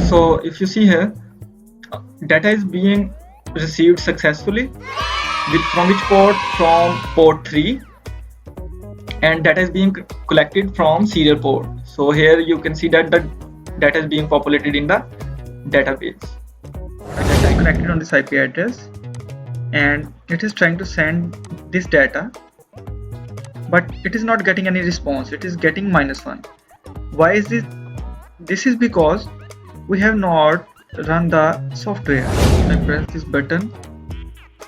So if you see here, data is being received successfully from which port? From port 3, and data is being collected from serial port. So here you can see that the data is being populated in the database. Data is connected on this IP address and it is trying to send this data, but it is not getting any response. It is getting -1. Why is this? This is because we have not run the software. I press this button,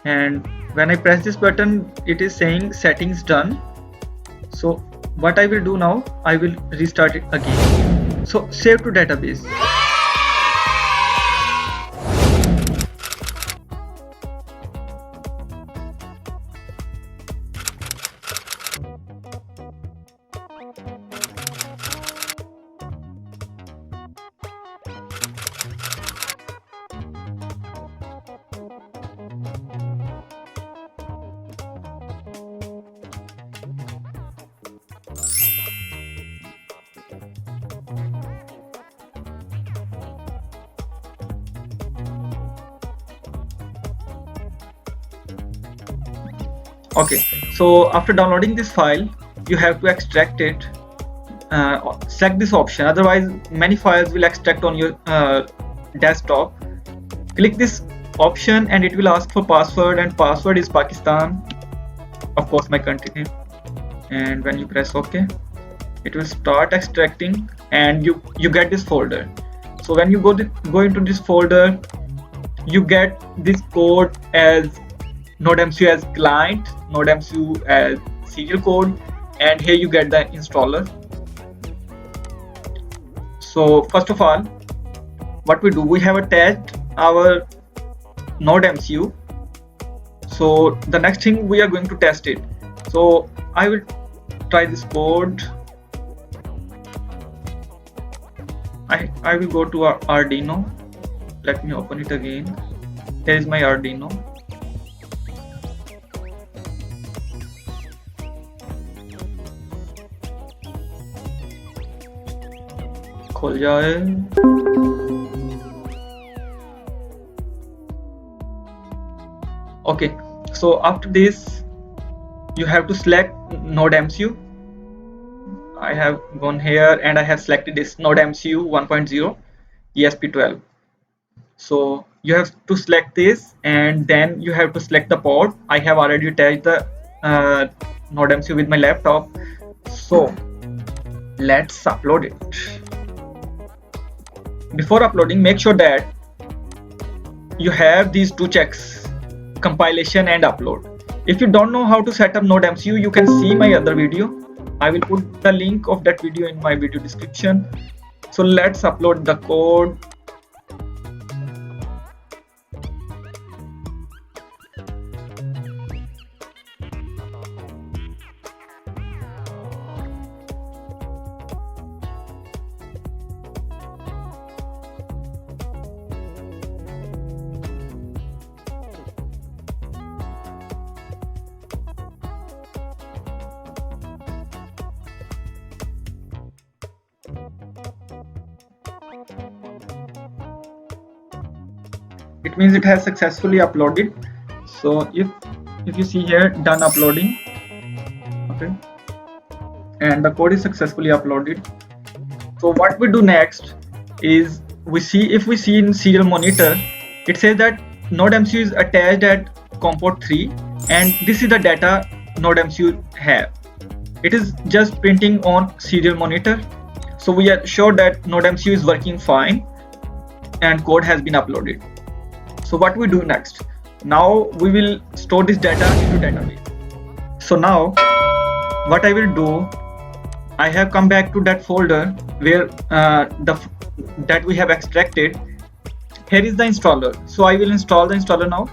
and when I press this button, it is saying settings done. So what I will do now, I will restart it again. So save to database. Okay, so after downloading this file, you have to extract it. Select this option, otherwise many files will extract on your desktop. Click this option and it will ask for password, and password is Pakistan, of course my country name. And when you press OK, it will start extracting and you get this folder. So when you go into this folder, you get this code as Nodemcu as client, Nodemcu as serial code, and here you get the installer. So first of all, what we do, we have attached our Nodemcu. So the next thing, we are going to test it. So I will try this code. I will go to our Arduino. Let me open it again. Here is my Arduino. खुल जाए. Okay, so after this you have to select Nodemcu. I have gone here and I have selected this Nodemcu 1.0 ESP32. So you have to select this and then you have to select the port. I have already attached the Nodemcu with my laptop, so let's upload it. Before uploading, make sure that you have these two checks, compilation and upload. If you don't know how to set up Nodemcu, you can see my other video. I will put the link of that video in my video description. So let's upload the code. It means it has successfully uploaded. So if you see here, done uploading, okay, and the code is successfully uploaded. So what we do next is if we see in serial monitor, it says that Nodemcu is attached at COM port 3 and this is the data Nodemcu have. It is just printing on serial monitor. So we are sure that Nodemcu is working fine and code has been uploaded. So what we do next? Now we will store this data into database. So now what I will do, I have come back to that folder where that we have extracted. Here is the installer. So I will install the installer now.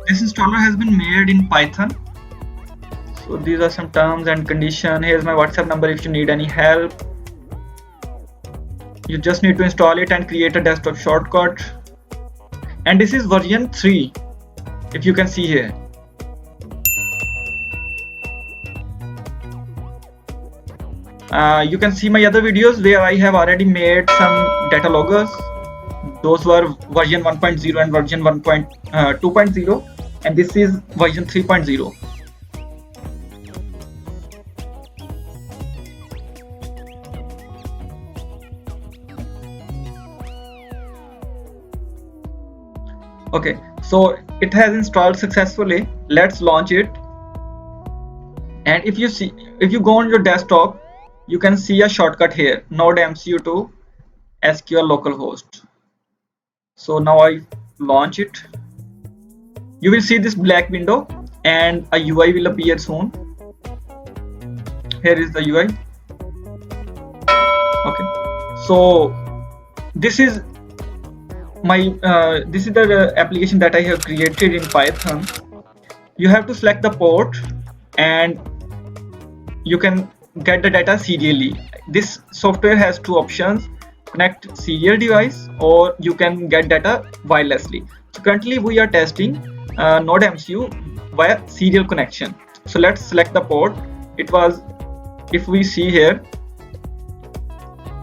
This installer has been made in Python. So these are some terms and conditions. Here's my WhatsApp number if you need any help. You just need to install it and create a desktop shortcut. And this is version 3, if you can see here. You can see my other videos where I have already made some data loggers. Those were version 1.0 and version 1.2.0, and this is version 3.0. Okay, so it has installed successfully. Let's launch it. And if you go on your desktop, you can see a shortcut here, Nodemcu to SQL localhost. So now I launch it. You will see this black window and a UI will appear soon. Here is the UI. Okay, so this is the application that I have created in Python. You have to select the port and you can get the data serially. This software has two options: connect serial device, or you can get data wirelessly. So currently we are testing Nodemcu via serial connection. So let's select the port. It was, if we see here,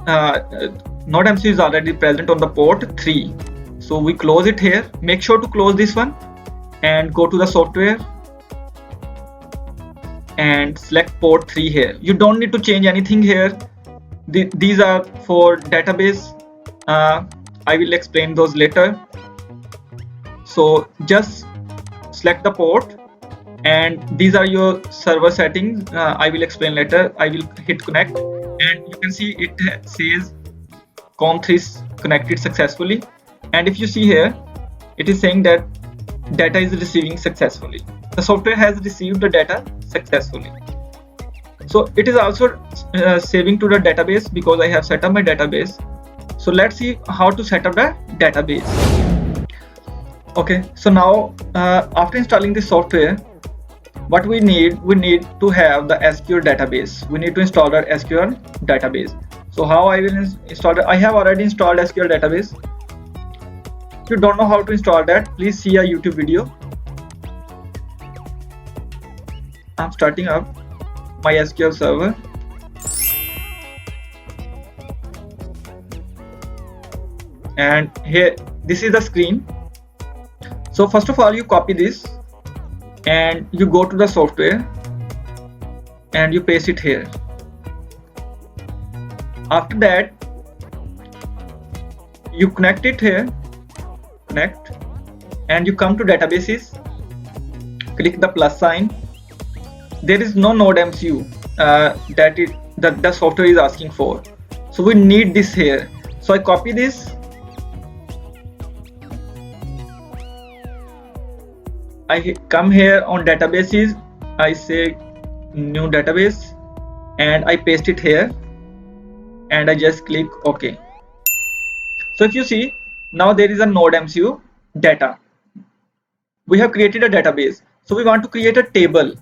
Nodemcu is already present on the port 3. So we close it here. Make sure to close this one and go to the software and select port 3 here. You don't need to change anything here. These are for database. I will explain those later. So just select the port, and these are your server settings. I will explain later. I will hit connect, and you can see it says COM3 is connected successfully. And if you see here, it is saying that data is receiving successfully. The software has received the data successfully. So it is also saving to the database because I have set up my database. So let's see how to set up the database. Okay, so now after installing this software, what we need to have the SQL database. We need to install the SQL database. So how I will install it? I have already installed SQL database. If you don't know how to install that, please see a YouTube video. I'm starting up my SQL server. And here, this is the screen. So first of all, you copy this and you go to the software and you paste it here. After that, you connect it here, connect, and you come to databases, click the plus sign. There is no Nodemcu that the software is asking for, so we need this here. So I copy this, I come here on databases, I say new database, and I paste it here, and I just click OK. So if you see, now there is a Nodemcu data. We have created a database, so we want to create a table.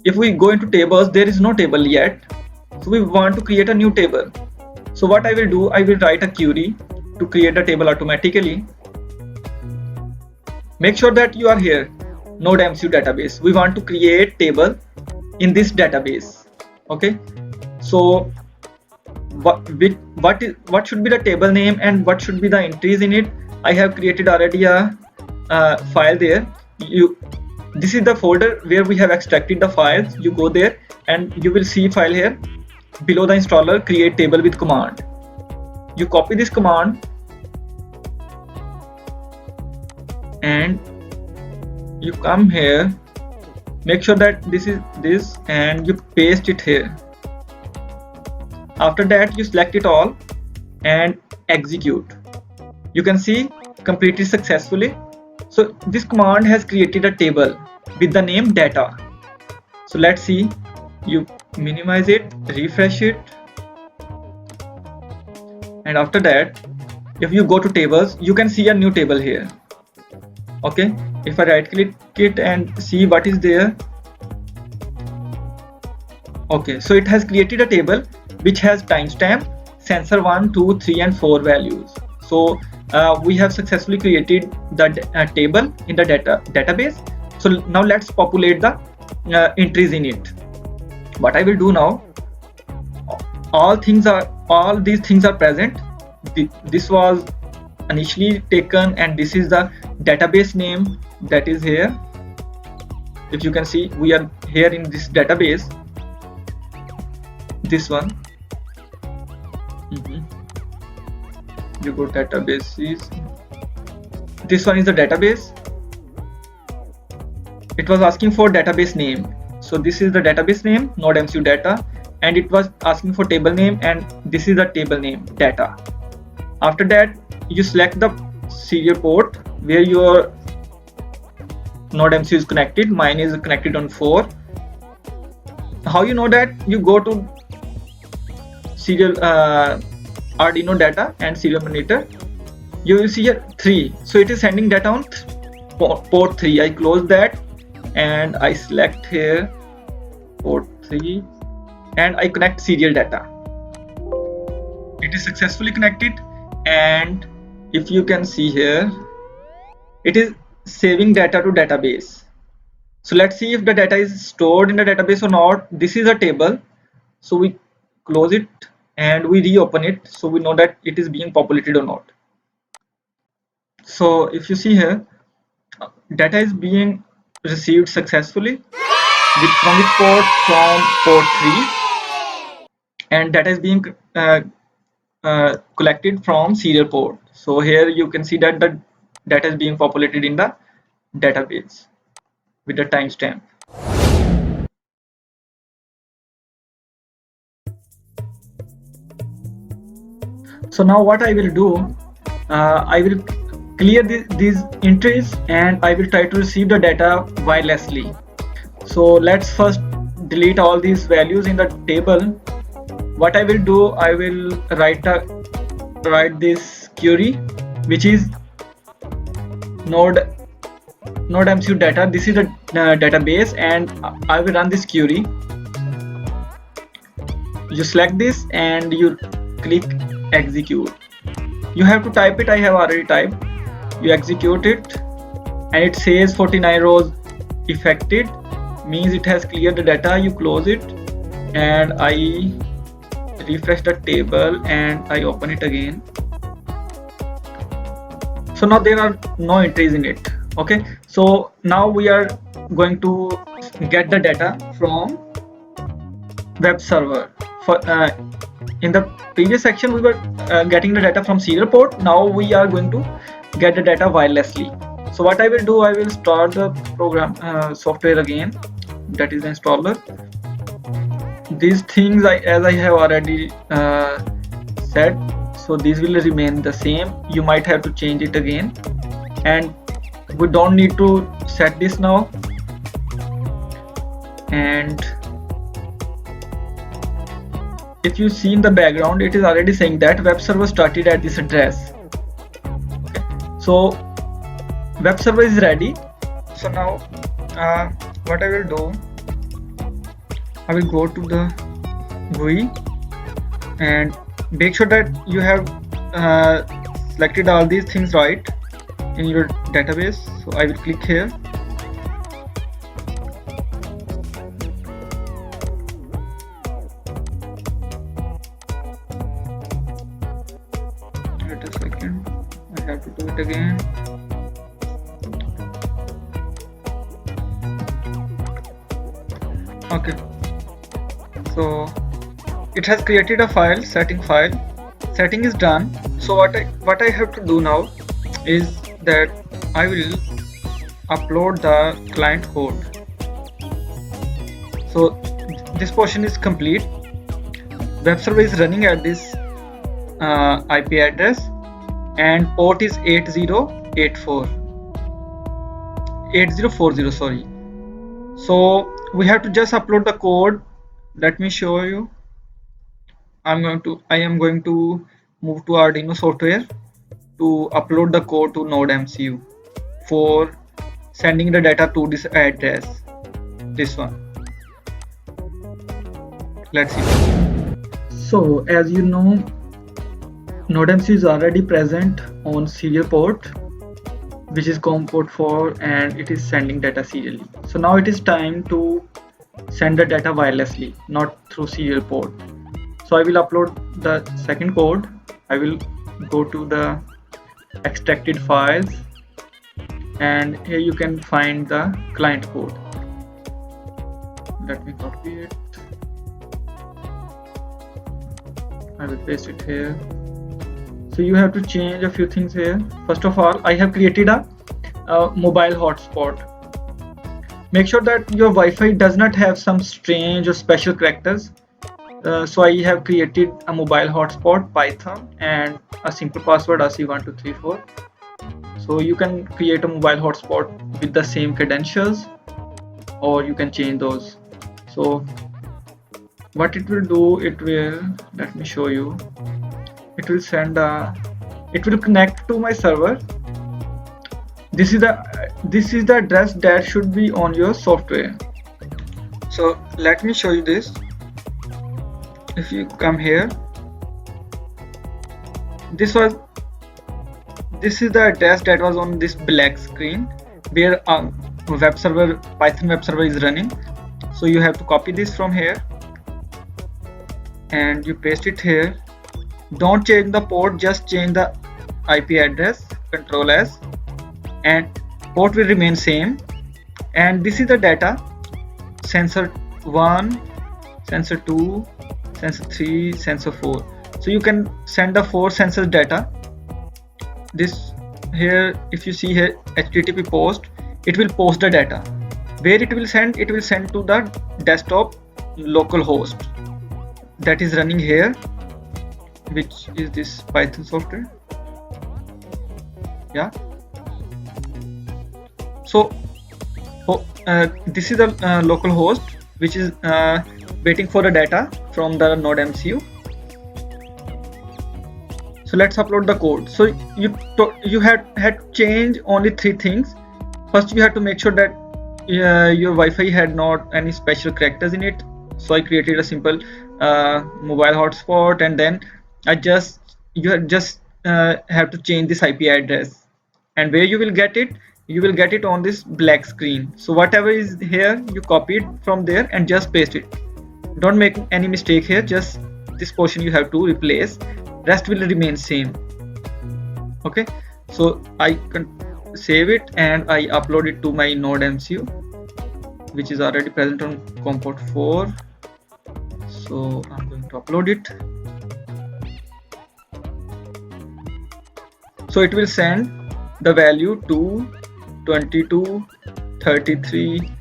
If we go into tables, there is no table yet, so we want to create a new table. So what I will do, I will write a query to create a table automatically. Make sure that you are here, Nodemcu database. We want to create table in this database. Okay, so what should be the table name and what should be the entries in it? I have created already a file there. This is the folder where we have extracted the files. You go there and you will see file here below the installer, create table with command. You copy this command and you come here, make sure that this is this, and you paste it here. After that, you select it all and execute. You can see completed successfully. So this command has created a table with the name data. So let's see, you minimize it, refresh it, and after that, if you go to tables, you can see a new table here. Okay, if I right click it and see what is there. Okay, so it has created a table which has timestamp, sensor 1, 2, 3 and 4 values. So we have successfully created the table in the database. So now let's populate the entries in it. What I will do now, all these things are present. This was initially taken, and this is the database name that is here. If you can see, we are here in this database, this one. You go databases, this one is the database. It was asking for database name, so this is the database name, Nodemcu data, and it was asking for table name, and this is the table name, data. After that, you select the serial port where your Nodemcu is connected. Mine is connected on 4. How you know that? You go to serial Arduino data and serial monitor. You will see here 3, so it is sending data on port 3. I close that and I select here port 3 and I connect serial data. It is successfully connected, and if you can see here, it is saving data to database. So let's see if the data is stored in the database or not. This is a table, so we close it and we reopen it, so we know that it is being populated or not. So if you see here, data is being received successfully from which port? From port 3, and data is being collected from serial port. So here you can see that the data is being populated in the database with the timestamp. So now what I will do, I will clear these entries and I will try to receive the data wirelessly. So let's first delete all these values in the table. What I will do, I will write this query, which is Nodemcu data. This is a database, and I will run this query. You select this and you click execute. You have to type it. I have already typed. You execute it and it says 49 rows affected, means it has cleared the data. You close it and I refresh the table and I open it again. So now there are no entries in it. Okay, so now we are going to get the data from web server. In the previous section we were getting the data from serial port. Now we are going to get the data wirelessly. So what I will do, I will start the program software again, that is the installer. These things as I have already said, so these will remain the same. You might have to change it again, and we don't need to set this now. And if you see in the background, it is already saying that web server started at this address. Okay. So web server is ready. So now what I will do, I will go to the GUI and make sure that you have selected all these things right in your database. So I will click here. Wait a second, I have to do it again. Okay, so it has created a file, setting file. Setting is done. So what I have to do now is that I will upload the client code. So this portion is complete. Web server is running at this IP address, and port is 8040, sorry. So we have to just upload the code. Let me show you. I am going to move to Arduino software to upload the code to Nodemcu for sending the data to this address, this one. Let's see. So as you know, Nodemcu is already present on serial port, which is COM port 4, and it is sending data serially. So now it is time to send the data wirelessly, not through serial port. So I will upload the second code. I will go to the extracted files, and here you can find the client code. Let me copy it. I will paste it here. So you have to change a few things here. First of all, I have created a mobile hotspot. Make sure that your Wi-Fi does not have some strange or special characters. So I have created a mobile hotspot, Python, and a simple password ASIF1234. So you can create a mobile hotspot with the same credentials, or you can change those. So what it will do, it will, let me show you, it will send it will connect to my server. This is the address that should be on your software. So let me show you this. If you come here, this is the address that was on this black screen where web server, Python web server is running. So you have to copy this from here and you paste it here. Don't change the port, just change the IP address, Control S, and port will remain same. And this is the data: sensor 1, sensor 2, sensor 3, sensor 4. So you can send the 4 sensors data. This here, if you see here, HTTP post, it will post the data. Where it will send to the desktop local host that is running here, which is this Python software. Yeah. So this is the local host which is waiting for the data from the Nodemcu. So let's upload the code. So you had to change only 3 things. First, you have to make sure that your Wi-Fi had not any special characters in it. So I created a simple mobile hotspot, and then you have to change this IP address. And where you will get it? You will get it on this black screen. So whatever is here, you copy it from there and just paste it. Don't make any mistake here. Just this portion you have to replace. Rest will remain same. Okay. So I can save it and I upload it to my Nodemcu, which is already present on COM port 4. So I'm going to upload it. So it will send the value to 22, 33,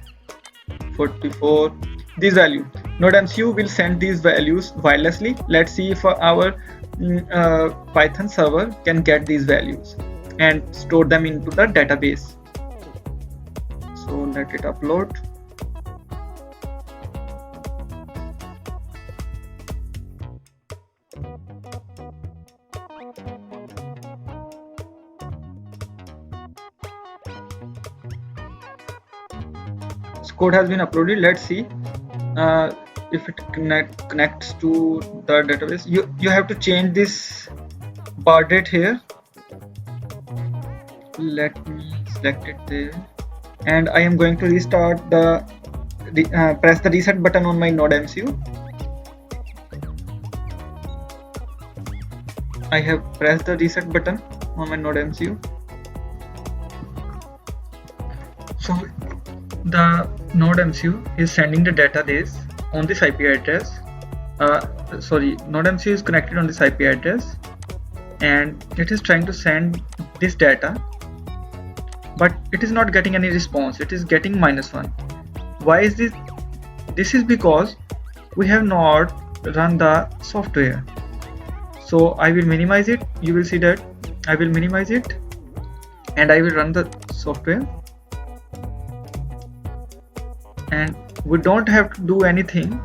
44. This value. Nodemcu will send these values wirelessly. Let's see if our Python server can get these values and store them into the database. So let it upload. So code has been uploaded. Let's see if it connects to the database. You have to change this bar date here. Let me select it there, and I am going to restart press the reset button on my Nodemcu. I have pressed the reset button on my Nodemcu. So the Nodemcu is sending the database on this IP address. Nodemcu is connected on this IP address, and it is trying to send this data, but it is not getting any response. It is getting -1. Why is this? This is because we have not run the software. So I will minimize it. You will see that I will minimize it and I will run the software, and we don't have to do anything.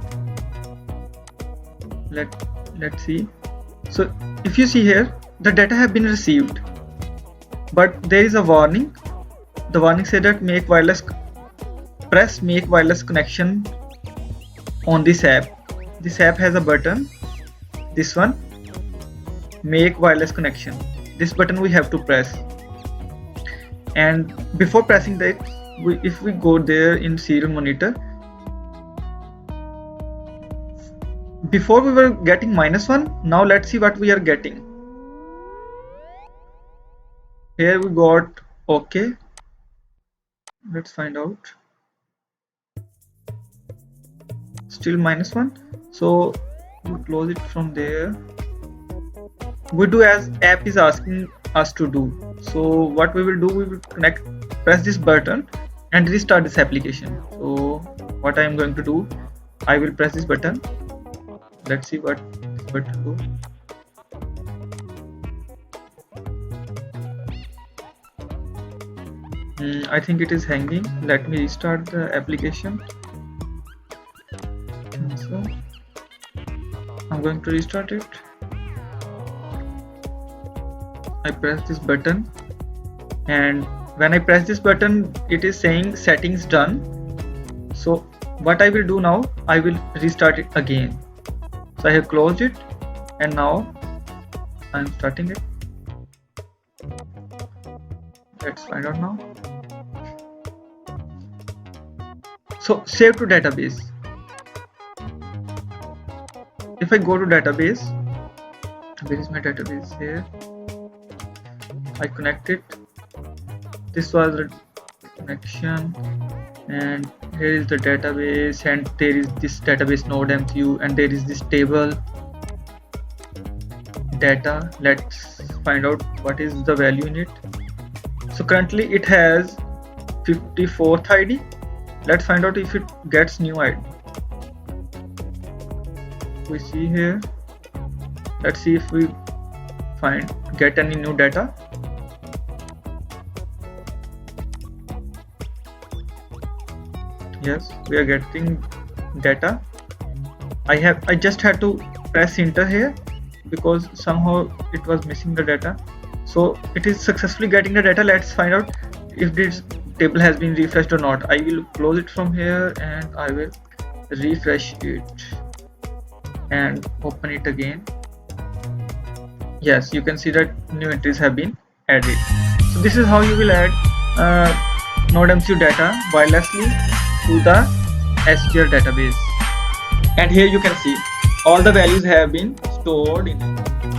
Let's see. So if you see here, the data have been received, but there is a warning. The warning said that press make wireless connection on this app. This app has a button, this one, make wireless connection. This button we have to press, and before pressing that, if we go there in serial monitor, before we were getting -1. Now let's see what we are getting. Here we got okay. Let's find out. Still -1. So we close it from there. We do as app is asking us to do. So what we will do, we will press this button and restart this application. So what I am going to do, I will press this button. Let's see what this button do. I think it is hanging. Let me restart the application. So I'm going to restart it. I press this button, and when I press this button, it is saying settings done. So what I will do now, I will restart it again. So I have closed it, and now I'm starting it. Let's find out now. So save to database. If I go to database, where is my database? Here. I connect it. This was the connection, and here is the database, and there is this database Nodemcu, and there is this table data. Let's find out what is the value in it. So currently it has 54th ID. Let's find out if it gets new ID. We see here. Let's see if we get any new data. Yes, we are getting data. I just had to press enter here because somehow it was missing the data. So it is successfully getting the data. Let's find out if this table has been refreshed or not. I will close it from here and I will refresh it and open it again. Yes, you can see that new entries have been added. So this is how you will add Nodemcu data wirelessly to the SQL database. And here you can see all the values have been stored in it.